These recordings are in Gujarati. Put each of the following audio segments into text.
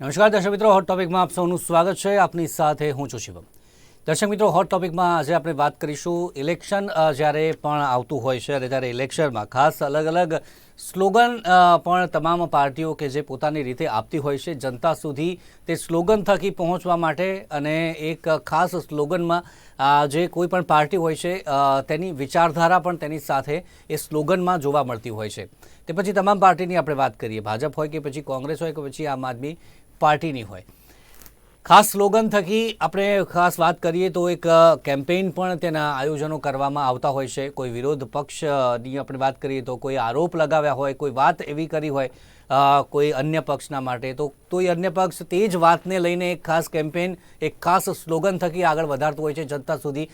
નમસ્કાર દર્શક મિત્રો, હોટ ટોપિકમાં આપ સૌનું સ્વાગત છે. આપની સાથે હું છું શિવમ. દર્શક મિત્રો, હોટ ટોપિકમાં આજે આપણે વાત કરીશું ઇલેક્શન જ્યારે પણ આવતું હોય છે અને ત્યારે ઇલેક્શનમાં ખાસ અલગ અલગ સ્લોગન પણ તમામ પાર્ટીઓ કે જે પોતાની રીતે આપતી હોય છે જનતા સુધી તે સ્લોગન થકી પહોંચવા માટે, અને એક ખાસ સ્લોગનમાં જે કોઈ પણ પાર્ટી હોય છે તેની વિચારધારા પણ તેની સાથે એ સ્લોગનમાં જોવા મળતી હોય છે. તે પછી તમામ પાર્ટીની આપણે વાત કરીએ, ભાજપ હોય કે પછી કોંગ્રેસ હોય કે પછી આમ આદમી પાર્ટીની હોય, ખાસ સ્લોગન થકી આપણે ખાસ વાત કરીએ તો એક કેમ્પેઇન પણ તેના આયોજનો કરવામાં આવતા હોય છે. કોઈ વિરોધ પક્ષની આપણે વાત કરીએ તો કોઈ આરોપ લગાવ્યા હોય, કોઈ વાત એવી કરી હોય કોઈ અન્ય પક્ષના માટે, તો કોઈ અન્ય પક્ષ તે જ વાતને લઈને એક ખાસ કેમ્પેઇન, એક ખાસ સ્લોગન થકી આગળ વધારતું હોય છે, જનતા સુધી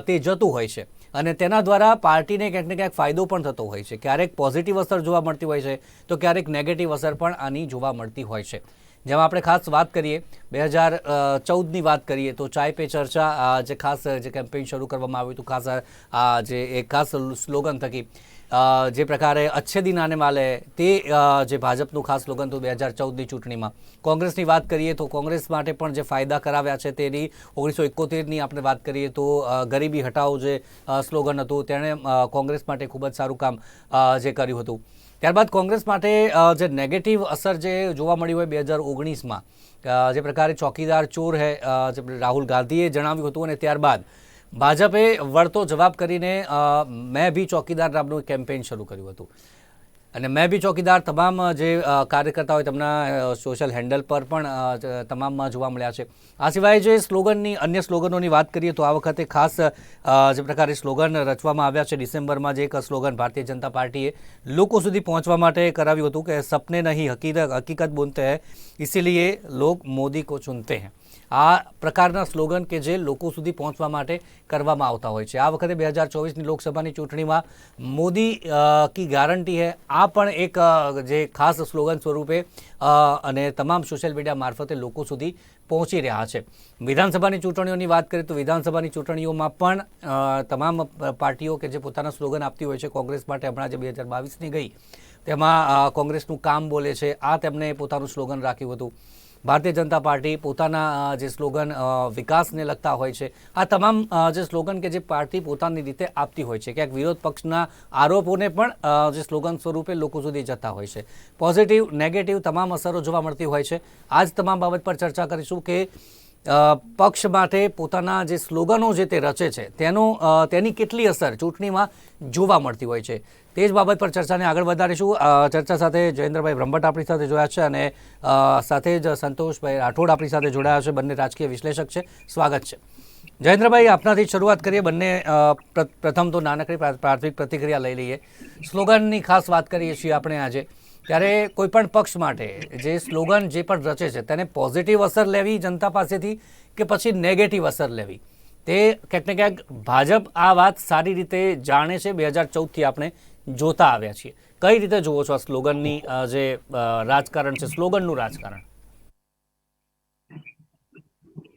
તે જતું હોય છે અને તેના દ્વારા પાર્ટીને ક્યાંક ને ક્યાંક ફાયદો પણ થતો હોય છે. ક્યારેક પોઝિટિવ અસર જોવા મળતી હોય છે તો ક્યારેક નેગેટિવ અસર પણ આની જોવા મળતી હોય છે. જેમાં આપણે ખાસ વાત કરીએ 2014ની વાત કરીએ તો ચાય પે ચર્ચા જે ખાસ જે કેમ્પેઇન શરૂ કરવામાં આવ્યું હતું, ખાસ જે એક ખાસ સ્લોગન થકી જે પ્રકારે અચ્છે દિન આને વાલે તે જે ભાજપનું ખાસ સ્લોગન હતું 2014ની ચૂંટણીમાં. કોંગ્રેસની વાત કરીએ તો કોંગ્રેસ માટે પણ જે ફાયદા કરાવ્યા છે તેની 1971ની આપણે વાત કરીએ તો ગરીબી હટાવો જે સ્લોગન હતું તેણે કોંગ્રેસ માટે ખૂબ જ સારું કામ જે કર્યું હતું. ત્યારબાદ કોંગ્રેસ માટે જે નેગેટિવ અસર જે જોવા મળી હોય 2019માં, જે પ્રકારે ચોકીદાર ચોર હે જે રાહુલ ગાંધીએ જણાવ્યું હતું, અને ત્યારબાદ ભાજપે વળતો જવાબ કરીને મેં ભી ચોકીદાર નામનું કેમ્પેઇન શરૂ કર્યું હતું. અને મેં ભી ચોકીદાર તમામ જે કાર્યકર્તા હોય તેમના સોશિયલ હેન્ડલ પર પણ તમામમાં જોવા મળ્યા છે. આ સિવાય જે સ્લોગનની અન્ય સ્લોગનોની વાત કરીએ તો આ વખતે ખાસ જે પ્રકારે સ્લોગન રચવામાં આવ્યા છે ડિસેમ્બરમાં, જે એક સ્લોગન ભારતીય જનતા પાર્ટીએ લોકો સુધી પહોંચવા માટે કરાવ્યું હતું કે સપને નહીં હકીકત બોલતે હૈ, ઇસીલિए લોગ મોદી કો ચુનતે હૈ. આ પ્રકારના સ્લોગન કે જે લોકો સુધી પહોંચવા માટે કરવામાં આવતા હોય છે. આ વખતે 2024ની લોકસભાની ચૂંટણીમાં મોદી કી ગારંટી હૈ આ પણ એક જે ખાસ સ્લોગન સ્વરૂપે અને તમામ સોશિયલ મીડિયા મારફતે લોકો સુધી પહોંચી રહ્યા છે. વિધાનસભાની ચૂંટણીઓની વાત કરીએ તો વિધાનસભાની ચૂંટણીઓમાં પણ તમામ પાર્ટીઓ કે જે પોતાના સ્લોગન આપતી હોય છે, કોંગ્રેસ માટે હમણાં જે 2022ની ગઈ તેમાં કોંગ્રેસનું કામ બોલે છે આ તેમને પોતાનું સ્લોગન રાખ્યું હતું. ભારતીય જનતા પાર્ટી પોતાના જે સ્લોગન વિકાસને લગતા હોય છે. આ તમામ જે સ્લોગન કે જે પાર્ટી પોતાની રીતે આપતી હોય છે, ક્યાંક વિરોધ પક્ષના આરોપોને પણ જે સ્લોગન સ્વરૂપે લોકો સુધી જતા હોય છે. પોઝિટિવ નેગેટિવ તમામ અસરો જોવા મળતી હોય છે. આ જ તમામ બાબત પર ચર્ચા કરીશું કે પક્ષ માટે પોતાના જે સ્લોગનો જે તે રચે છે તેની કેટલી અસર ચૂંટણીમાં જોવા મળતી હોય છે. તે જ બાબત પર ચર્ચાને આગળ વધારીશું. ચર્ચા સાથે જયેન્દ્રભાઈ બ્રહ્મભટ્ટ આપણી સાથે જોડાયા છે અને સાથે જ સંતોષભાઈ રાઠોડ આપણી સાથે જોડાયા છે. બંને રાજકીય વિશ્લેષક છે. સ્વાગત છે. જયેન્દ્રભાઈ, આપનાથી શરૂઆત કરીએ. બંને પ્રથમ તો નાનકડી પ્રાથમિક પ્રતિક્રિયા લઈ લઈએ. સ્લોગનની ખાસ વાત કરીએ છીએ આપણે આજે, ત્યારે કોઈ પણ પક્ષ માટે જે સ્લોગન જે પણ રચે છે તેને પોઝિટિવ અસર લેવી જનતા પાસેથી કે પછી નેગેટિવ અસર લેવી, તે ક્યાંક ને ક્યાંક ભાજપ આ વાત સારી રીતે જાણે છે. 2014થી આપણે જોતા આવ્યા છીએ. કઈ રીતે જુઓ છો આ સ્લોગનની જે રાજકારણ છે, સ્લોગનનું રાજકારણ?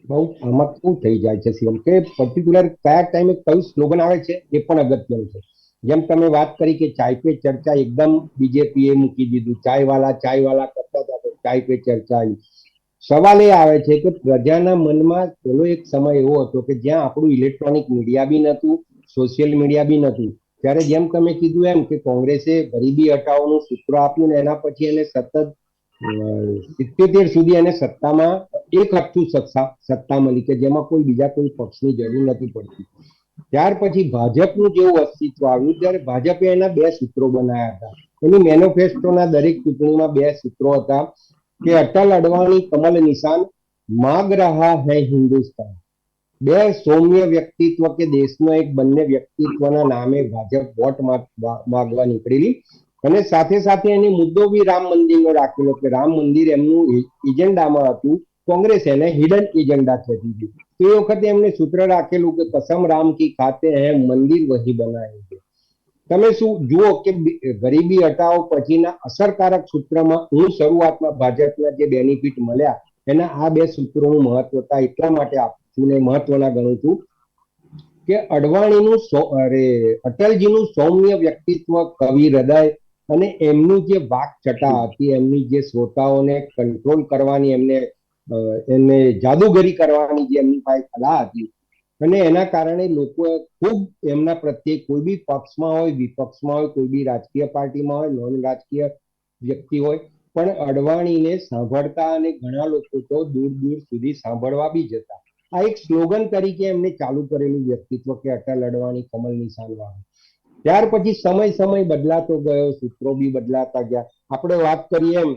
બહુ આમાં શું થઈ જાય છે શિવમ કે પર્ટિક્યુલર કયા ટાઈમે કયું સ્લોગન આવે છે એ પણ અગત્યનું છે. જેમ તમે વાત કરી કે ચાય પે ચર્ચા એકદમ બીજેપીએ મૂકી દીધું, ચાય વાલા કરતા હતા તો ચાય પે ચર્ચા આવી. સવાલ એ આવે છે કે પ્રજાના મનમાં પેલો એક સમય એવો હતો કે જ્યાં આપણું ઇલેક્ટ્રોનિક મીડિયા બી નહોતું, સોશિયલ મીડિયા બી નહોતું, ત્યારે જેમ તમે કીધું એમ કે કોંગ્રેસે ગરીબી હટાવવાનું સૂત્ર આપ્યું ને એના પછી એને સતત 77 સુધી એને સત્તામાં એક હપ્તું સત્તા મળી કે જેમાં કોઈ બીજા કોઈ પક્ષની જરૂર નથી પડતી. ત્યાર પછી ભાજપનું જેવું અસ્તિત્વ આવ્યું ત્યારે ભાજપે એના 2 સૂત્રો બનાવ્યા હતા. એની મેનિફેસ્ટોના દરેક ચૂંટણીમાં 2 સૂત્રો હતા કે અટલ અડવાણી કમલ નિશાન, માગ રહા હૈ હિન્દુસ્તાન. 2 સૌમ્ય વ્યક્તિત્વ કે દેશનો એક બંને વ્યક્તિત્વના નામે ભાજપ વોટ માગવા નીકળેલી, અને સાથે સાથે એને મુદ્દો બી રામ મંદિરનો રાખેલો કે રામ મંદિર એમનું એજન્ડામાં હતું, કોંગ્રેસ એને હિડન એજન્ડા કહેતી હતી. તો એ વખતે એમને સૂત્ર રાખેલું કે કસમ રામ કી ખાતે હૈ મંદિર વહી બનાએંગે. તમે શું જુઓ કે ગરીબી હટાવો પછીના અસરકારક સૂત્રમાં હું શરૂઆતમાં ભાજપના જે બેનિફિટ મળ્યા એના આ 2 સૂત્રોનું મહત્વતા એટલા માટે આપું ને મહત્વના ગણું છું કે અડવાણીનું અટલજીનું સૌમ્ય વ્યક્તિત્વ, કવિ હૃદય અને એમનું જે વાકચટા હતી, એમની જે શ્રોતાઓને કંટ્રોલ કરવાની, એમને જાદુગરી કરવાની જે એમની પાસે કલા હતી, અને એના કારણે લોકો ખૂબ એમના પ્રત્યે, કોઈ બી પક્ષમાં હોય, વિપક્ષમાં હોય, કોઈ બી રાજકીય પાર્ટીમાં હોય, નોન રાજકીય વ્યક્તિ હોય, પણ અડવાણીને સાંભળતા, અને ઘણા લોકો તો દૂર દૂર સુધી સાંભળવા બી જતા. આ એક સ્લોગન તરીકે એમને ચાલુ કરેલું વ્યક્તિત્વ કે અટલ અડવાણી કમલ નિશાન વાળું. ત્યાર પછી સમય બદલાતો ગયો, સૂત્રો બી બદલાતા ગયા. આપણે વાત કરીએ એમ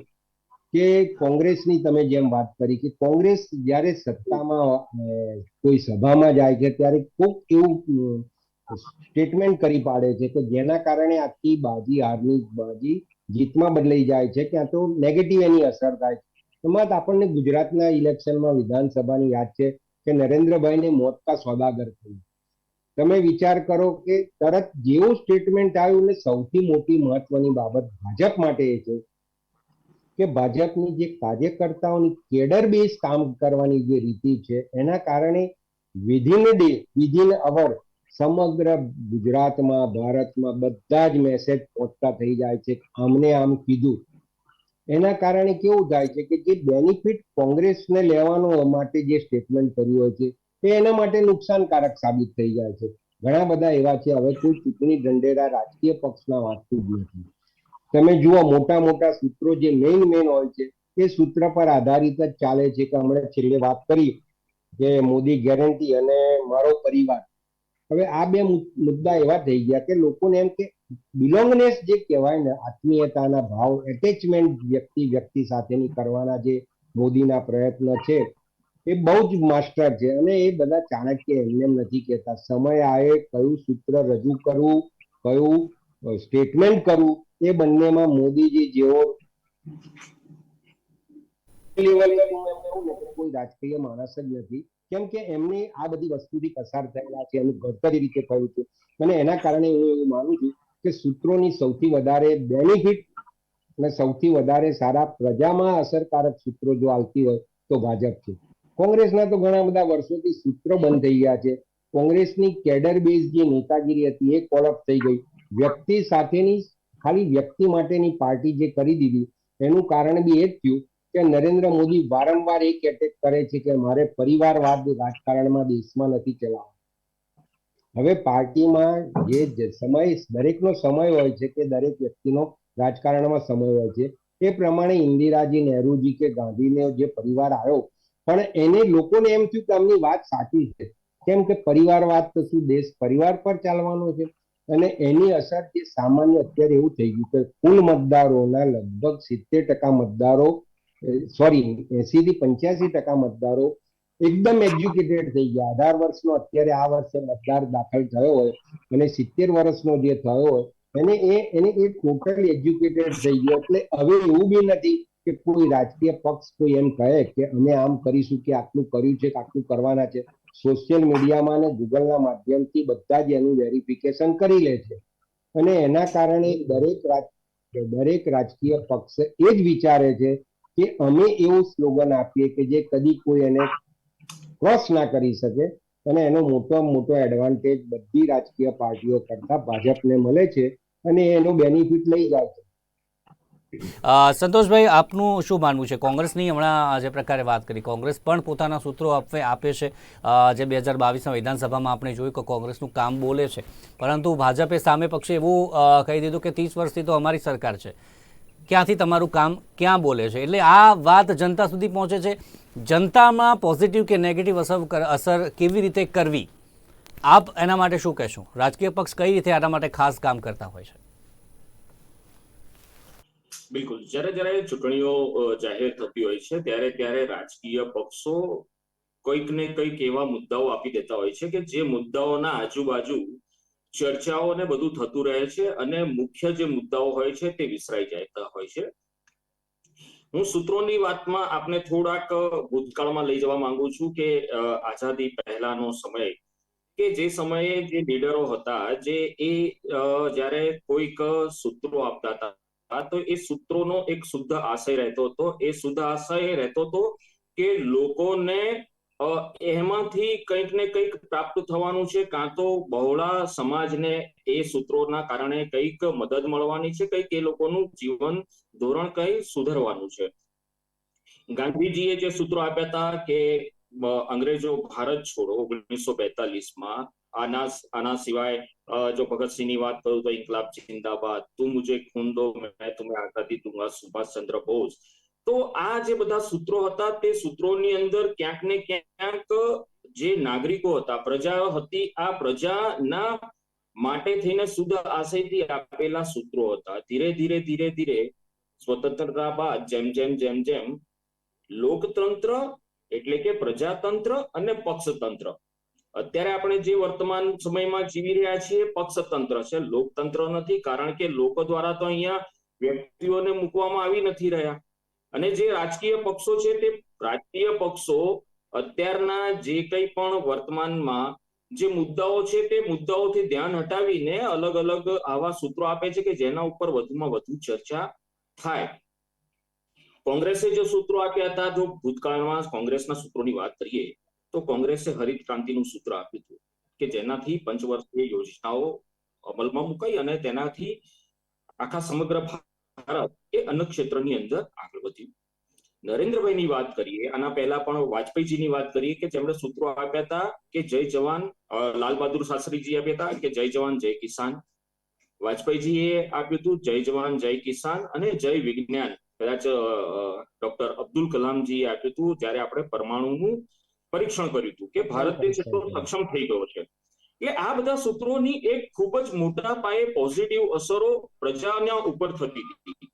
કે કોંગ્રેસની તમે જેમ વાત કરી કે કોંગ્રેસ જ્યારે સત્તામાં કોઈ સભામાં જાય છે ત્યારે કોઈક એવું સ્ટેટમેન્ટ કરી પાડે છે કે જેના કારણે આખી બાજી, હારની બાજી જીતમાં બદલાઈ જાય છે, ક્યાં તો નેગેટિવ એની અસર થાય છે. એમાં આપણને ગુજરાતના ઇલેક્શનમાં વિધાનસભાની યાદ છે કે નરેન્દ્રભાઈને મોત કા સોદાગર થયું. તમે વિચાર કરો કે તરત જેવું સ્ટેટમેન્ટ આવ્યું ને સૌથી મોટી મહત્વની બાબત ભાજપ માટે એ છે કે ભાજપની જે કાર્યકર્તાઓની કેડર બેઝ કામ કરવાની જે રીતિ છે, એના કારણે વિધિન ડે, વિધિન અવર સમગ્ર ગુજરાતમાં, ભારતમાં બધા જ મેસેજ પહોંચતા થઈ જાય છે. આમને આમ કીધું, એના કારણે કેવું થાય છે કે જે બેનિફિટ કોંગ્રેસને લેવાનો માટે જે સ્ટેટમેન્ટ કર્યું હોય છે તે એના માટે નુકસાનકારક સાબિત થઈ જાય છે. ઘણા બધા એવા છે, હવે કોઈ ચૂંટણી ઢંઢેરા રાજકીય પક્ષના વાંચતું જ નથી. તમે જુઓ, મોટા મોટા સૂત્રો જે મેઇન હોય છે એ સૂત્ર પર આધારિત જ ચાલે છે. કે હમણાં છેલ્લે વાત કરી કે મોદી ગેરંટી અને મારો પરિવાર, હવે આ બે મુદ્દા એવા થઈ ગયા કે લોકોને એમ કે બિલોંગનેસ જે કહેવાય ને, આત્મીયતાના ભાવ, એટેચમેન્ટ વ્યક્તિ સાથેની કરવાના જે મોદીના પ્રયત્ન છે એ બહુ જ માસ્ટર છે. અને એ બધા ચાણક્ય એમને નથી કહેતા. સમય આવે કયું સૂત્ર રજૂ કરવું, કયું સ્ટેટમેન્ટ કરવું, એ બંનેમાં મોદીજી જેવો લેવલે હું એમ કહું ને કે કોઈ રાજકીય માણસ જ નથી. કેમ કે એમને આ બધી વસ્તુથી પસાર થયેલા છે, એનું ઘડતર એ રીતે થયું છે. અને એના કારણે હું એવું માનું છું કે સૂત્રોની સૌથી વધારે બેનિફિટ અને સૌથી વધારે સારા પ્રજામાં અસરકારક સૂત્રો જો આવતી હોય તો ભાજપ છે. કોંગ્રેસના તો ઘણા બધા વર્ષોથી સૂત્રો બંધ થઈ ગયા છે. કોંગ્રેસની કેડર બેઝ જે નેતાગીરી હતી એ કોલઅપ થઈ ગઈ. વ્યક્તિ સાથેની, ખાલી વ્યક્તિ માટેની પાર્ટી જે કરી દીધી, એનું કારણ બી એ જ થયું કે નરેન્દ્ર મોદી વારંવાર એક એટેક કરે છે કે મારે પરિવારવાદ રાજકારણમાં દેશમાં નથી ચલાવવો. હવે પાર્ટીમાં જે સમય, દરેકનો સમય હોય છે કે દરેક વ્યક્તિનો રાજકારણમાં સમય હોય છે, એ પ્રમાણે ઇન્દિરાજી, નહેરુજી કે ગાંધીને જે પરિવાર આવ્યો, પણ એને લોકોને એમ થયું કે આમની વાત સાચી છે. કેમ કે પરિવારવાદ તો શું દેશ પરિવાર પર ચાલવાનો છે? અને એની અસર જે સામાન્ય અત્યારે એવું થઈ ગયું કે કુલ મતદારોના લગભગ 70% મતદારો, સોરી 80 થી 85% મતદારો એકદમ એજ્યુકેટેડ થઈ ગયા. 18 વર્ષનો અત્યારે આ વર્ષે મતદાર દાખલ થયો હોય અને 70 વર્ષનો જે થયો હોય એને એ ટોટલી એજ્યુકેટેડ થઈ ગયો. એટલે હવે એવું બી નથી કે કોઈ રાજકીય પક્ષ કોઈ એમ કહે કે અમે આમ કરીશું, કે આટલું કર્યું છે, કે આટલું કરવાના છે. સોશિયલ મીડિયામાં અને ગૂગલના માધ્યમથી બધા જ એનું વેરિફિકેશન કરી લે છે. અને એના કારણે દરેક રાજકીય પક્ષ એ જ વિચારે છે કે અમે એવું સ્લોગન આપીએ કે જે કદી કોઈ એને ક્રોસ ના કરી શકે. અને એનો મોટો એડવાન્ટેજ બધી રાજકીય પાર્ટીઓ કરતા ભાજપને મળે છે અને એનો બેનિફિટ લઈ જાય છે. સંતોષભાઈ, આપનું શું માનવું છે? કોંગ્રેસની હમણાં જે પ્રકારે વાત કરી, કોંગ્રેસ પણ પોતાના સૂત્રો આપે છે. જે 2022ના વિધાનસભામાં આપણે જોયું કે કોંગ્રેસનું કામ બોલે છે, પરંતુ ભાજપે સામે પક્ષે એવું કહી દીધું કે 30 વર્ષથી તો અમારી સરકાર છે, ક્યાંથી તમારું કામ ક્યાં બોલે છે? એટલે આ વાત જનતા સુધી પહોંચે છે. જનતામાં પોઝિટિવ કે નેગેટિવ અસર કેવી રીતે કરવી, આપ એના માટે શું કહેશો? રાજકીય પક્ષ કઈ રીતે આના માટે ખાસ કામ કરતા હોય છે? બિલકુલ, જ્યારે ચૂંટણીઓ જાહેર થતી હોય છે ત્યારે રાજકીય પક્ષો કંઈક ને કંઈક એવા મુદ્દાઓ આપી દેતા હોય છે કે જે મુદ્દાઓના આજુબાજુ ચર્ચાઓ ને બધું થતું રહે છે અને મુખ્ય જે મુદ્દાઓ હોય છે તે વિસરાઈ જતા હોય છે. હું સૂત્રોની વાતમાં આપને થોડાક ભૂતકાળમાં લઈ જવા માંગુ છું કે આઝાદી પહેલાનો સમય, કે જે સમયે જે લીડરો હતા, જે જ્યારે કોઈક સૂત્રો આપતા હતા, તો એ સૂત્રોનો એક શુદ્ધ આશય રહેતો હતો. એ શુદ્ધ આશય રહેતો હતો કે લોકોને એમાંથી કંઈક ને કંઈક પ્રાપ્ત થવાનું છે, કાં તો બહોળા સમાજને એ સૂત્રોના કારણે કંઈક મદદ મળવાની છે, કંઈક એ લોકોનું જીવન ધોરણ કંઈ સુધરવાનું છે. ગાંધીજીએ જે સૂત્રો આપ્યા હતા કે અંગ્રેજો ભારત છોડો 1942માં, આના સિવાય જો ભગતસિંહની વાત કરું તો ઇન્કલાબ જિંદાબાદ, તું મુझे खून दो मैं तुम्हें आजादी दूंगा, સુભાષચંદ્ર બોઝ. તો આ જે બધા સૂત્રો હતા તે સૂત્રોની અંદર ક્યાંક ને ક્યાંક જે નાગરિકો હતા, પ્રજા હતી, આ પ્રજાના માટે થઈને શુદ્ધ આશયથી આપેલા સૂત્રો હતા. ધીરે ધીરે ધીરે ધીરે સ્વતંત્રતા બાદ જેમ જેમ જેમ જેમ લોકતંત્ર એટલે કે પ્રજાતંત્ર અને પક્ષતંત્ર, અત્યારે આપણે જે વર્તમાન સમયમાં જીવી રહ્યા છીએ પક્ષતંત્ર છે, લોકતંત્ર નથી. કારણ કે લોકો દ્વારા તો અહીંયા વ્યક્તિઓને મૂકવામાં આવી નથી રહ્યા. અને જે રાજકીય પક્ષો છે તે રાજકીય પક્ષો અત્યારના જે કંઈ પણ વર્તમાનમાં જે મુદ્દાઓ છે તે મુદ્દાઓથી ધ્યાન હટાવીને અલગ અલગ આવા સૂત્રો આપે છે કે જેના ઉપર વધુમાં વધુ ચર્ચા થાય. કોંગ્રેસે જે સૂત્રો આપ્યા હતા, જો ભૂતકાળમાં કોંગ્રેસના સૂત્રોની વાત કરીએ તો કોંગ્રેસે હરિત ક્રાંતિનું સૂત્ર આપ્યું હતું કે જેનાથી પંચવર્ષીય યોજનાઓ અમલમાં મુકાઈ અને તેનાથી આખા સમગ્ર ભારત એ અન્ન ક્ષેત્રની અંદર આગળ વધ્યું. નરેન્દ્રભાઈની વાત કરીએ, આના પહેલા પણ વાજપેયીજીની વાત કરીએ કે જેમણે સૂત્રો આપ્યા હતા કે જય જવાન, લાલ બહાદુર શાસ્ત્રીજી આપ્યા હતા કે જય જવાન જય કિસાન. વાજપેયીજીએ આપ્યું હતું જય જવાન જય કિસાન અને જય વિજ્ઞાન. કદાચ ડોક્ટર અબ્દુલ કલામજીએ આપ્યું હતું જ્યારે આપણે પરમાણુનું પરીક્ષણ કર્યું હતું કે ભારત દેશ એટલો સક્ષમ થઈ ગયો છે. એટલે આ બધા સૂત્રોની એક ખૂબ જ મોટા પાયે પોઝિટિવ અસરો પ્રજાના ઉપર થતી હતી.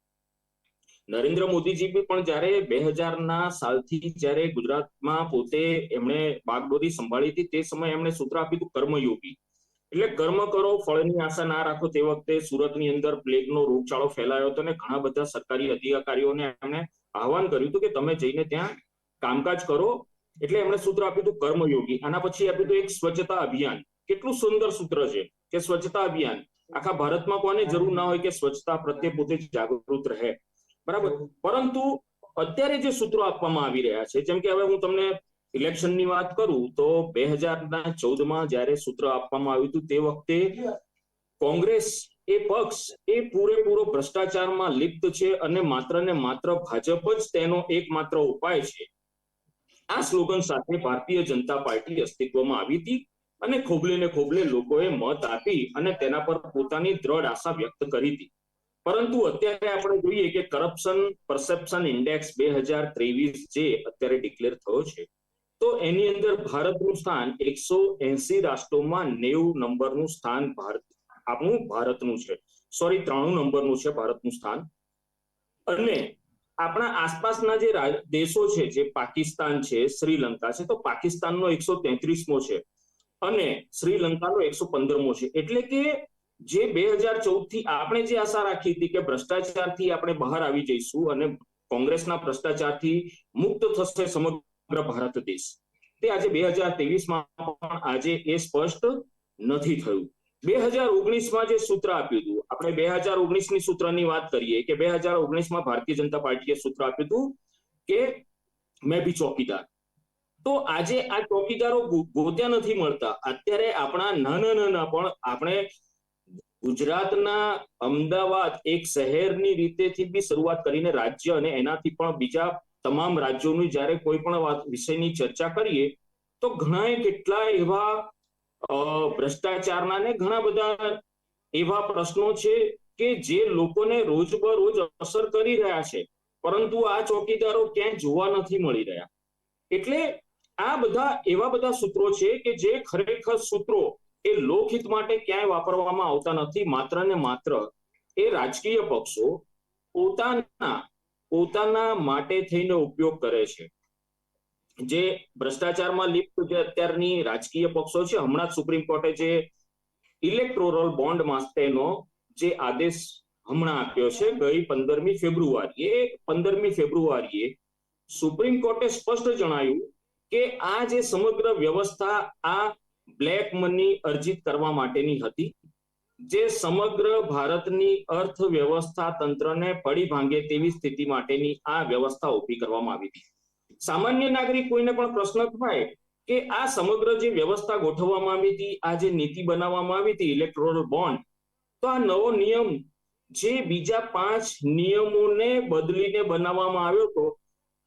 નરેન્દ્ર મોદીજી પણ જ્યારે 2000ના સાલથી જ્યારે ગુજરાતમાં પોતે એમણે બાગડોરી સંભાળી હતી તે સમયે એમણે સૂત્ર આપ્યું હતું કર્મયોગી, એટલે કર્મ કરો ફળની આશા ના રાખો. તે વખતે સુરતની અંદર પ્લેગનો રોગચાળો ફેલાયો હતો અને ઘણા બધા સરકારી અધિકારીઓને એમણે આહવાન કર્યું હતું કે તમે જઈને ત્યાં કામકાજ કરો. એટલે એમણે સૂત્ર આપ્યું હતું કર્મયોગી. આના પછી આપ્યું હતું એક સ્વચ્છતા અભિયાન. કેટલું સુંદર સૂત્ર છે કે સ્વચ્છતા અભિયાન. આખા ભારતમાં કોને જરૂર ના હોય કે સ્વચ્છતા પ્રત્યે પોતે જાગૃત રહે, બરાબર. પરંતુ અત્યારે જે સૂત્રો આપવામાં આવી રહ્યા છે, જેમ કે હવે હું તમને ઇલેક્શનની વાત કરું તો 2014માં જ્યારે સૂત્ર આપવામાં આવ્યું હતું તે વખતે કોંગ્રેસ એ પક્ષ એ પૂરેપૂરો ભ્રષ્ટાચારમાં લિપ્ત છે અને માત્ર ને માત્ર ભાજપ જ તેનો એકમાત્ર ઉપાય છે. આ સ્લોગન સાથે ભારતીય જનતા પાર્ટી અસ્તિત્વમાં આવી હતી અને ખોબલે ને ખોબલે લોકોએ મત આપી અને તેના પર પોતાની દ્રઢ આશા વ્યક્ત કરી હતી. પરંતુ અત્યારે આપણે જોઈએ કે કરપ્શન પરસેપ્શન ઇન્ડેક્સ 2023 જે અત્યારે ડિક્લેર થયો છે તો એની અંદર ભારતનું સ્થાન 180 રાષ્ટ્રોમાં 90 નંબરનું સ્થાન ભારતનું છે. 93 નંબરનું છે ભારતનું સ્થાન. અને આપણા આસપાસના જે દેશો છે, જે પાકિસ્તાન છે, શ્રીલંકા છે, તો પાકિસ્તાનનો 133મો છે અને શ્રીલંકાનો 115મો છે. એટલે કે જે 2014 થી આપણે જે આશા રાખી હતી કે ભ્રષ્ટાચારથી આપણે બહાર આવી જઈશું અને કોંગ્રેસના ભ્રષ્ટાચારથી મુક્ત થશે સમગ્ર ભારત દેશ, તે આજે 2023માં પણ આજે એ સ્પષ્ટ નથી થયું. 2019માં જે સૂત્ર આપ્યું હતું, આપણે 2019ની સૂત્રની વાત કરીએ કે 2019માં ભારતીય જનતા પાર્ટીએ સૂત્ર આપ્યું હતું કે મેં ભી ચોકીદાર. તો આજે આ ચોકીદારો ગોત્યા નથી મળતા. અત્યારે આપણા નાના પણ આપણે ગુજરાતના અમદાવાદ એક શહેરની રીતેથી બી શરૂઆત કરીને રાજ્ય અને એનાથી પણ બીજા તમામ રાજ્યોની જ્યારે કોઈ પણ વિષયની ચર્ચા કરીએ તો ઘણા કેટલા એવા ભ્રષ્ટાચારના ને ઘણા બધા એવા પ્રશ્નો છે કે જે લોકોને રોજબરોજ અસર કરી રહ્યા છે, પરંતુ આ ચોકીદારો ક્યાંય જોવા નથી મળી રહ્યા. એટલે આ બધા એવા બધા સૂત્રો છે કે જે ખરેખર સૂત્રો એ લોકહિત માટે ક્યાંય વાપરવામાં આવતા નથી. માત્ર ને માત્ર એ રાજકીય પક્ષો પોતાના માટે થઈને ઉપયોગ કરે છે. જે ભ્રષ્ટાચારમાં લિપ્ત જે અત્યારની રાજકીય પક્ષો છે, હમણાં જ સુપ્રીમ કોર્ટે જે ઇલેક્ટોરલ બોન્ડ માટેનો જે આદેશ હમણાં આપ્યો છે ગઈ 15મી ફેબ્રુઆરીએ સુપ્રીમ કોર્ટે સ્પષ્ટ જણાવ્યું કે આ જે સમગ્ર વ્યવસ્થા આ બ્લેક મની અર્જિત કરવા માટેની હતી, જે સમગ્ર ભારતની અર્થવ્યવસ્થા તંત્રને પડી ભાંગે તેવી સ્થિતિ માટેની આ વ્યવસ્થા ઊભી કરવામાં આવી હતી. સામાન્ય નાગરિક કોઈને પણ પ્રશ્ન થાય કે આ સમગ્ર જે વ્યવસ્થા ગોઠવવામાં આવી હતી, આ જે નીતિ બનાવવામાં આવી હતી ઇલેક્ટોરલ બોન્ડ, તો આ નવો નિયમ જે બીજા 5 નિયમોને બદલીને બનાવવામાં આવ્યો હતો,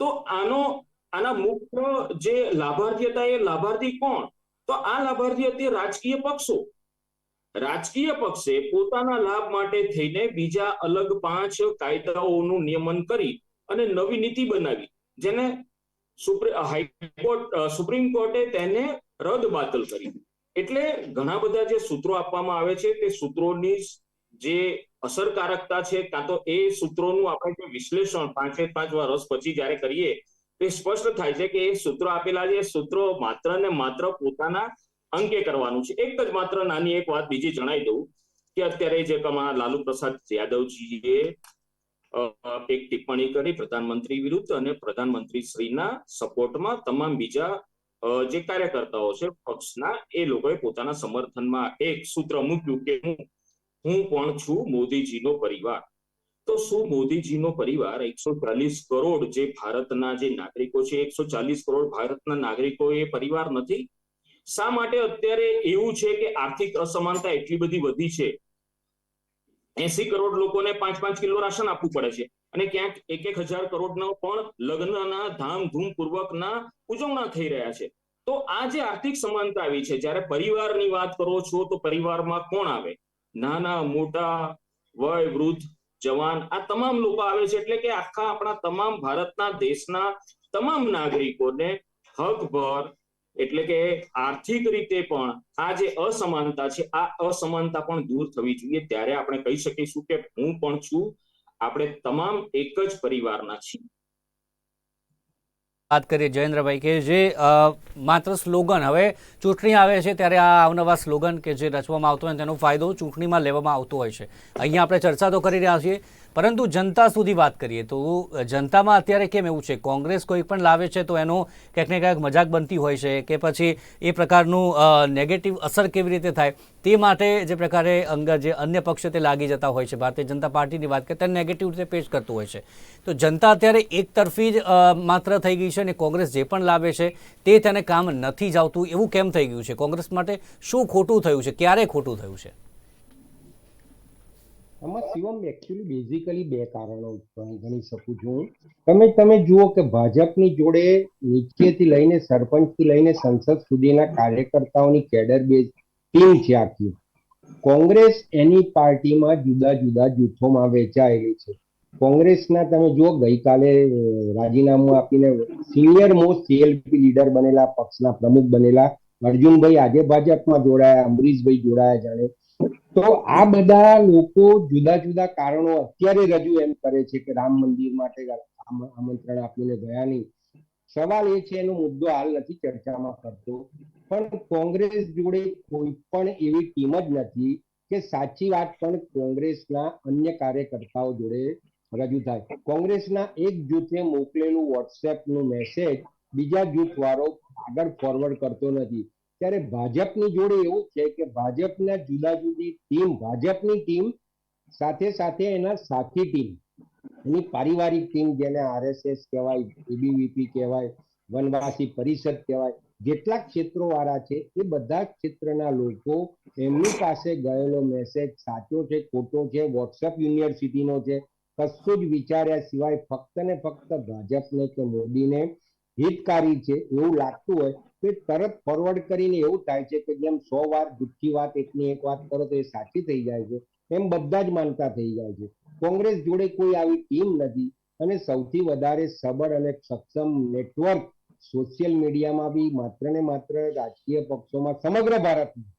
તો આના મુખ્ય જે લાભાર્થી હતા એ લાભાર્થી કોણ? તો આ લાભાર્થી હતી રાજકીય પક્ષો. રાજકીય પક્ષે પોતાના લાભ માટે થઈને બીજા અલગ 5 કાયદાઓનું નિયમન કરી અને નવી નીતિ બનાવી, જેને સુપ્રીમ કોર્ટે તેને રદ બાતલ કરી. એટલે ઘણા બધા જે સૂત્રો આપવામાં આવે છે તે સૂત્રોની જે અસરકારકતા છે, કાં તો એ સૂત્રોનું આપણે જે વિશ્લેષણ 5 વર્ષ પછી જ્યારે કરીએ તે સ્પષ્ટ થાય છે કે એ સૂત્રો આપેલા છે, સૂત્રો માત્ર ને માત્ર પોતાના અંકે કરવાનું છે. એક જ માત્ર નાની એક વાત બીજી જણાવી દઉં કે અત્યારે જે લાલુ પ્રસાદ યાદવજીએ એક ટિપ્પણી કરી પ્રધાનમંત્રી વિરુદ્ધ અને પ્રધાનમંત્રી શ્રીના સપોર્ટમાં તમામ બીજા જે કાર્યકર્તાઓ છે પક્ષના, એ લોકોએ પોતાના સમર્થનમાં એક સૂત્ર મૂક્યું કે હું પણ છું મોદીજીનો પરિવાર. તો શું મોદીજીનો પરિવાર 140 કરોડ જે ભારતના જે નાગરિકો છે, 140 કરોડ ભારતના નાગરિકો એ પરિવાર નથી? શા માટે અત્યારે એવું છે કે આર્થિક અસમાનતા એટલી બધી વધી છે? 80 કરોડ લોકોને 5-5 કિલો રાશન આપવું પડે છે અને ક્યાંક 1,000 કરોડનો પણ લગ્નના ધામધૂમપૂર્વકના ઉજવણા થઈ રહ્યા છે. તો આ જે આર્થિક સમાનતા આવી છે, જ્યારે પરિવારની વાત કરો છો તો પરિવારમાં કોણ આવે? નાના મોટા, વય વૃદ્ધ, જવાન, આ તમામ લોકો આવે છે. એટલે કે આખા આપણા તમામ ભારતના દેશના તમામ નાગરિકોને હકભર, એટલે કે આર્થિક રીતે પણ આ જે અસમાનતા છે, આ અસમાનતા પણ દૂર થવી જોઈએ. ત્યારે આપણે કહી શકીશું કે હું પણ છું, આપણે તમામ એક જ પરિવારના છીએ. વાત કરીએ જયેન્દ્રભાઈ કે જે માત્ર સ્લોગન, હવે ચૂંટણી આવે છે ત્યારે આ અવનવા સ્લોગન કે જે રચવામાં આવતો હોય તેનો ફાયદો ચૂંટણીમાં લેવામાં આવતો હોય છે. અહીંયા આપણે ચર્ચા તો કરી રહ્યા છીએ, પરંતુ જનતા સુધી વાત કરીએ તો જનતામાં અત્યારે કેમ એવું છે? કોંગ્રેસ કોઈ પણ લાવે છે તો એનો ક્યાંક ને ક્યાંક મજાક બનતી હોય છે કે પછી એ પ્રકારનું નેગેટિવ અસર કેવી રીતે થાય તે માટે જે પ્રકારે જે અન્ય પક્ષ તે લાગી જતા હોય છે. ભારતીય જનતા પાર્ટીની વાત કરીએ ત્યારે નેગેટિવ રીતે પેશ કરતું હોય છે. તો જનતા અત્યારે એક તરફી જ માત્ર થઈ ગઈ છે અને કોંગ્રેસ જે પણ લાવે છે તે તેને કામ નથી જ આવતું, એવું કેમ થઈ ગયું છે? કોંગ્રેસ માટે શું ખોટું થયું છે? ક્યારે ખોટું થયું છે? આમાં શિવમ એકચ્યુઅલી બેઝિકલી 2 કારણો ગણી શકું છું. તમે જુઓ કે ભાજપની જોડે નીચેથી લઈને સરપંચથી લઈને સંસદ સુધીના કાર્યકર્તાઓની કેડર બેઝ ટીમ છે આખી. કોંગ્રેસ એની પાર્ટીમાં જુદા જુદા જૂથોમાં વહેંચાયેલી છે. કોંગ્રેસના તમે જુઓ ગઈકાલે રાજીનામું આપીને સિનિયર મોસ્ટ સીએલપી લીડર બનેલા, પક્ષના પ્રમુખ બનેલા અર્જુનભાઈ આજે ભાજપમાં જોડાયા, અમરીશભાઈ જોડાયા જાણે. તો આ બધા લોકો જુદા જુદા કારણો અત્યારે રજૂ એમ કરે છે કે રામ મંદિર માટે આમંત્રણ આપીને ગયા નહીં. સવાલ એ છે, એનો મુદ્દો હાલ નથી ચર્ચામાં કરતો, પણ કોંગ્રેસ જોડે કોઈ પણ એવી ટીમ જ નથી કે સાચી વાત પણ કોંગ્રેસના અન્ય કાર્યકર્તાઓ જોડે રજૂ થાય. કોંગ્રેસના એક જૂથે મોકલેલું વોટ્સએપનું મેસેજ બીજા જૂથ વાળો આગળ ફોરવર્ડ કરતો નથી. ત્યારે ભાજપની જોડે એવું છે કે ભાજપના જુદા જુદી ટીમ, ભાજપની ટીમ સાથે સાથે એના સાથી ટીમ, એની પારિવારિક ટીમ, જેને આરએસએસ કહેવાય, એબીવીપી કહેવાય, વનવાસી પરિષદ કહેવાય, જેટલા ક્ષેત્રો વાળા છે એ બધા ક્ષેત્રના લોકો એમની પાસે ગયેલો મેસેજ સાચો છે ખોટો છે, વોટ્સએપ યુનિવર્સિટીનો છે, કશું જ વિચાર્યા સિવાય ફક્ત ને ફક્ત ભાજપને કે મોદીને હિતકારી છે એવું લાગતું હોય તો તરત ફોરવર્ડ કરીને એવું થાય છે કે જેમ 100 વાર જુઠ્ઠી વાત એકની એક વાત કરો તો એ સાચી થઈ જાય છે, એમ બધા જ માનતા થઈ જાય છે. કોંગ્રેસ જોડે કોઈ આવી ટીમ નથી અને સૌથી વધારે સબળ અને સક્ષમ નેટવર્ક સોશિયલ મીડિયામાં બી માત્ર ને માત્ર રાજકીય પક્ષોમાં સમગ્ર ભારતમાં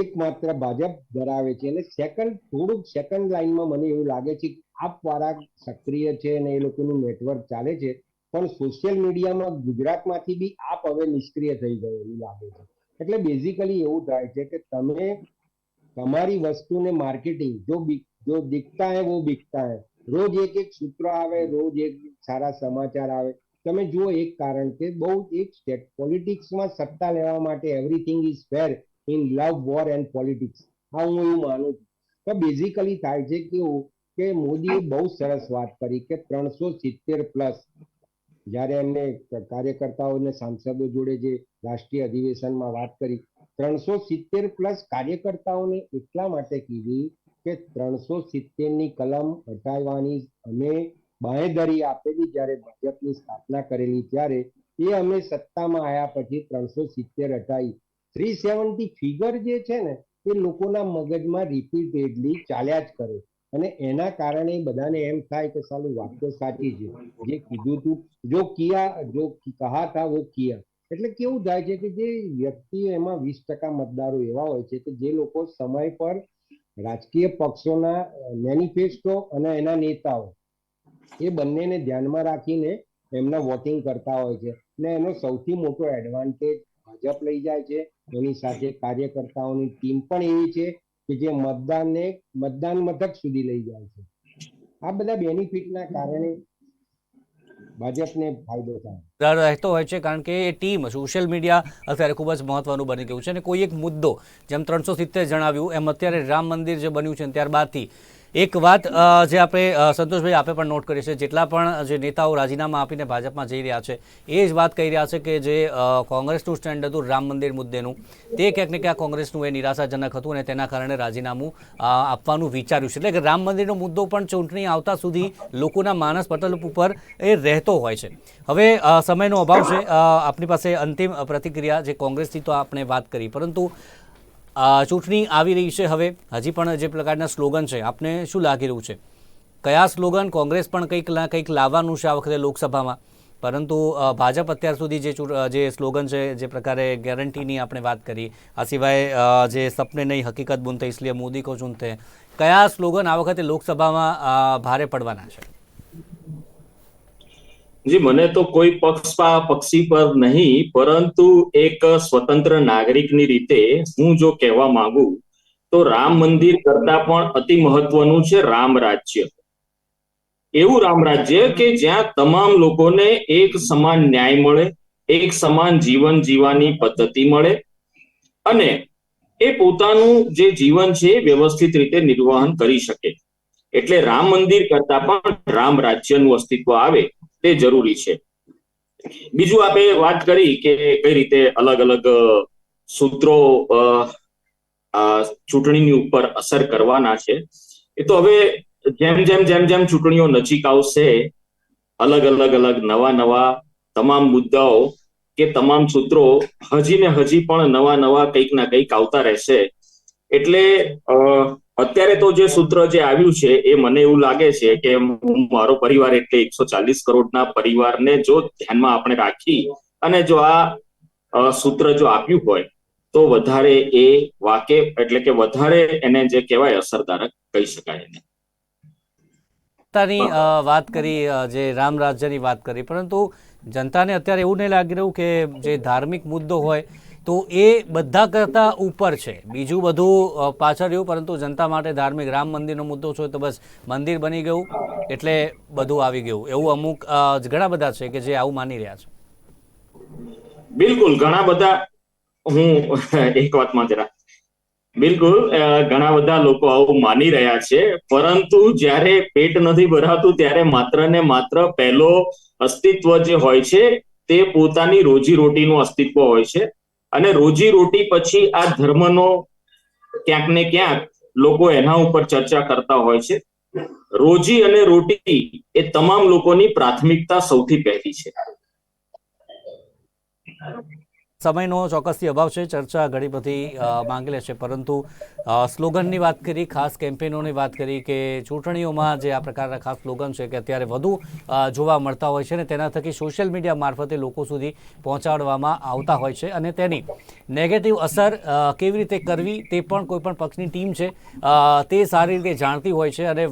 એકમાત્ર ભાજપ ધરાવે છે. અને થોડુંક સેકન્ડ લાઈનમાં મને એવું લાગે છે આપ વાળા સક્રિય છે અને એ લોકોનું નેટવર્ક ચાલે છે, પણ સોશિયલ મીડિયામાં ગુજરાતમાંથી બી આપ હવે નિષ્ક્રિય થઈ ગયો એવું લાગે છે. એટલે બેઝિકલી એવું થાય છે કે તમે તમારી વસ્તુને માર્કેટિંગ જો દિખતા હે વો બિકતા હે, રોજ એક સૂત્ર આવે, રોજ એક સારા સમાચાર આવે. તમે જુઓ એક કારણ કે બહુ એક સ્ટેટ પોલિટિક્સમાં સત્તા લેવા માટે everything is fair in love, war and politics, આ હું એવું માનું છું. તો બેઝિકલી થાય છે કેવું કે મોદીએ બહુ સરસ વાત કરી કે 370 પ્લસ જ્યારે એમને કાર્યકર્તાઓ અને સાંસદો જોડે જે રાષ્ટ્રીય અધિવેશનમાં વાત કરી, 370 પ્લસ કાર્યકર્તાઓને એટલા માટે કીધી કે 370ની કલમ હટાવવાની અમે બાંહેધરી આપેલી જ્યારે ભાજપની સ્થાપના કરેલી ત્યારે, એ અમે સત્તામાં આવ્યા પછી 370 હટાવી. 370 ફિગર જે છે ને એ લોકોના મગજમાં રિપીટેડલી ચાલ્યા જ કરે અને એના કારણે બધાને એમ થાય કે સાલું વાત તો સાચી છે, જે કીધું તું જો કહા થા વો કિયા. એટલે કેવું થાય છે કે જે વ્યક્તિઓ એમાં 20% મતદારો એવા હોય છે કે જે લોકો સમય પર રાજકીય પક્ષોના મેનિફેસ્ટો અને એના નેતાઓ એ બંનેને ધ્યાનમાં રાખીને એમના વોટિંગ કરતા હોય છે અને એનો સૌથી મોટો એડવાન્ટેજ ભાજપ લઈ જાય છે. એની સાથે કાર્યકર્તાઓની ટીમ પણ એવી છે કે જે મતદાન મથક સુધી લઈ જાય છે. આ બધા બેનિફિટના કારણે ભાજપને ફાયદો થાય રહેતો હોય છે, કારણ કે એ ટીમ સોશિયલ મીડિયા અત્યારે ખૂબ જ મહત્વનું બની ગયું છે અને કોઈ એક મુદ્દો જેમ 370 જણાવ્યું એમ અત્યારે રામ મંદિર જે બન્યું છે ત્યારબાદથી એક વાત જે આપણે સંતોષભાઈ આપે પણ નોટ કરી છે, જેટલા પણ જે નેતાઓ રાજીનામા આપીને ભાજપમાં જઈ રહ્યા છે એ જ વાત કહી રહ્યા છે કે જે કોંગ્રેસનું સ્ટેન્ડ હતું રામ મંદિર મુદ્દેનું તે ક્યાંક ને ક્યાંક કોંગ્રેસનું એ નિરાશાજનક હતું અને તેના કારણે રાજીનામું આપવાનું વિચાર્યું છે. એટલે કે રામ મંદિરનો મુદ્દો પણ ચૂંટણી આવતા સુધી લોકોના માનસ પટલ ઉપર એ રહેતો હોય છે. હવે સમયનો અભાવ છે, આપણી પાસે અંતિમ પ્રતિક્રિયા જે કોંગ્રેસથી તો આપણે વાત કરી, પરંતુ ચૂંટણી આવી રહી છે, હવે હજી પણ જે પ્રકારના સ્લોગન છે આપને શું લાગી રહ્યું છે? કયા સ્લોગન કોંગ્રેસ પણ કંઈક લાવવાનું છે આ વખતે લોકસભામાં, પરંતુ ભાજપ અત્યાર સુધી જે સ્લોગન છે જે પ્રકારે ગેરંટીની આપણે વાત કરી, આ સિવાય જે સપને નહીં હકીકત બુનતે इसलिए મોદી કો ચૂનતે, કયા સ્લોગન આ વખતે લોકસભામાં ભારે પડવાના છે? જી, મને તો કોઈ પક્ષી પર નહીં, પરંતુ એક સ્વતંત્ર નાગરિકની રીતે હું જો કહેવા માંગુ તો રામ મંદિર કરતા પણ અતિ મહત્વનું છે રામ રાજ્ય. એવું રામ રાજ્ય કે જ્યાં તમામ લોકોને એક સમાન ન્યાય મળે, એક સમાન જીવન જીવવાની પદ્ધતિ મળે અને એ પોતાનું જે જીવન છે વ્યવસ્થિત રીતે નિર્વહન કરી શકે. એટલે રામ મંદિર કરતા પણ રામ રાજ્યનું અસ્તિત્વ આવે તે જરૂરી છે. બીજું આપણે વાત કરી કે કઈ રીતે અલગ અલગ સૂત્રો ચૂંટણીની ઉપર અસર કરવાના છે. એ તો હવે જેમ ચૂંટણીઓ નજીક આવશે અલગ અલગ નવા તમામ મુદ્દાઓ કે તમામ સૂત્રો હજી ને હજી પણ નવા કંઈક ના કંઈક આવતા રહેશે. એટલે અત્યારે તો જે સૂત્ર જે આવ્યું છે એ મને એવું લાગે છે કે મારો પરિવાર એટલે 140 કરોડના પરિવારને જો ધ્યાનમાં આપણે રાખી અને જો આ સૂત્ર જો આપ્યું હોય તો વધારે એ વાકેફ એટલે કે વધારે એને જે કહેવાય અસરકારક કહી શકાય એને. વાત કરી, જે રામ રાજ્યની વાત કરી, પરંતુ જનતાને અત્યારે એવું નહીં લાગી રહ્યું કે જે ધાર્મિક મુદ્દો હોય તો એ બધા કરતા ઉપર છે, બીજું બધું પાછળ રહ્યું, પરંતુ જનતા માટે ધાર્મિક રામ મંદિરનો મુદ્દો છે તો બસ મંદિર બની ગયું એટલે બધું આવી ગયું, એવું અમુક ઘણા બધા છે કે જે આવું માની રહ્યા છે? બિલકુલ, ઘણા બધા, હું એક વાતમાં જરા, બિલકુલ ઘણા બધા લોકો આવું માની રહ્યા છે, પરંતુ જ્યારે પેટ નથી ભરાતું ત્યારે માત્ર ને માત્ર પહેલો અસ્તિત્વ જે હોય છે તે પોતાની રોજીરોટીનું અસ્તિત્વ હોય છે અને રોજીરોટી પછી આ ધર્મનો ક્યાંક ને ક્યાંક લોકો એના ઉપર ચર્ચા કરતા હોય છે. રોજી અને રોટી એ તમામ લોકોની પ્રાથમિકતા સૌથી પહેલી છે. સમયનો ચોક્કસથી અભાવ છે, ચર્ચા ઘણી બધી માંગી લે છે, પરંતુ સ્લોગનની વાત કરી, ખાસ કેમ્પેનોની વાત કરી કે ચૂંટણીઓમાં જે આ પ્રકારના ખાસ સ્લોગન છે કે અત્યારે વધુ જોવા મળતા હોય છે અને તેના થકી સોશિયલ મીડિયા મારફતે લોકો સુધી પહોંચાડવામાં આવતા હોય છે અને તેની નેગેટિવ અસર કેવી રીતે કરવી તે પણ કોઈ પણ પક્ષની ટીમ છે તે સારી રીતે જાણતી હોય છે અને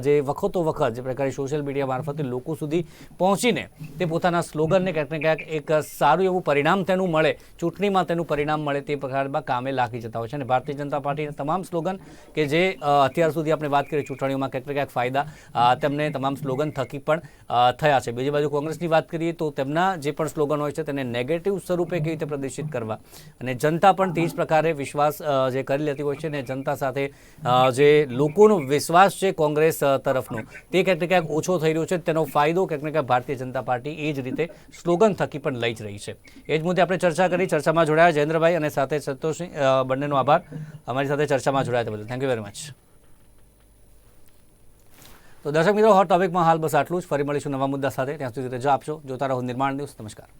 જે વખતો વખત જે પ્રકારે સોશિયલ મીડિયા મારફતે લોકો સુધી પહોંચીને તે પોતાના સ્લોગનને ક્યાંક ને ક્યાંક એક સારું એવું પરિણામ તેનું મળે, ચૂંટણીમાં તેનું પરિણામ મળે તે પ્રકારમાં કામે લાગી જતા હોય છે. અને ભારતીય જનતા પાર્ટીના તમામ સ્લોગન કે જે અત્યાર સુધી આપણે વાત કરી ચૂંટણીઓમાં ક્યાંક ને ક્યાંક ફાયદા તેમને તમામ સ્લોગન થકી પણ થયા છે. બીજી બાજુ કોંગ્રેસની વાત કરીએ તો તેમના જે પણ સ્લોગન હોય છે તેને નેગેટિવ સ્વરૂપે કેવી રીતે પ્રદર્શિત કરવા, અને જનતા પણ તે જ પ્રકારે વિશ્વાસ જે કરી લેતી હોય છે, ને જનતા સાથે જે લોકોનો વિશ્વાસ છે કોંગ્રેસ તરફનો તે ક્યાંક ને ક્યાંક ઓછો થઈ રહ્યો છે. તેનો ફાયદો ક્યાંક ને ક્યાંક ભારતીય જનતા પાર્ટી એ જ રીતે સ્લોગન થકી પણ લઈ જ રહી છે. એ જ મુદ્દે આપણે ચર્ચા કરી. ચર્ચામાં જોડાયા જયેન્દ્રભાઈ અને સાથે સંતોષસિંહ, બંનેનો આભાર અમારી સાથે ચર્ચામાં જોડાયા તે બદલ. Thank you very much. તો દર્શક મિત્રો, હોટ ટોપિકમાં હાલ બસ આટલું જ. ફરી મળીશું નવા મુદ્દા સાથે. ત્યાં સુધી રજા આપશો. જોતા રહો નિર્માણ ન્યૂઝ. નમસ્કાર.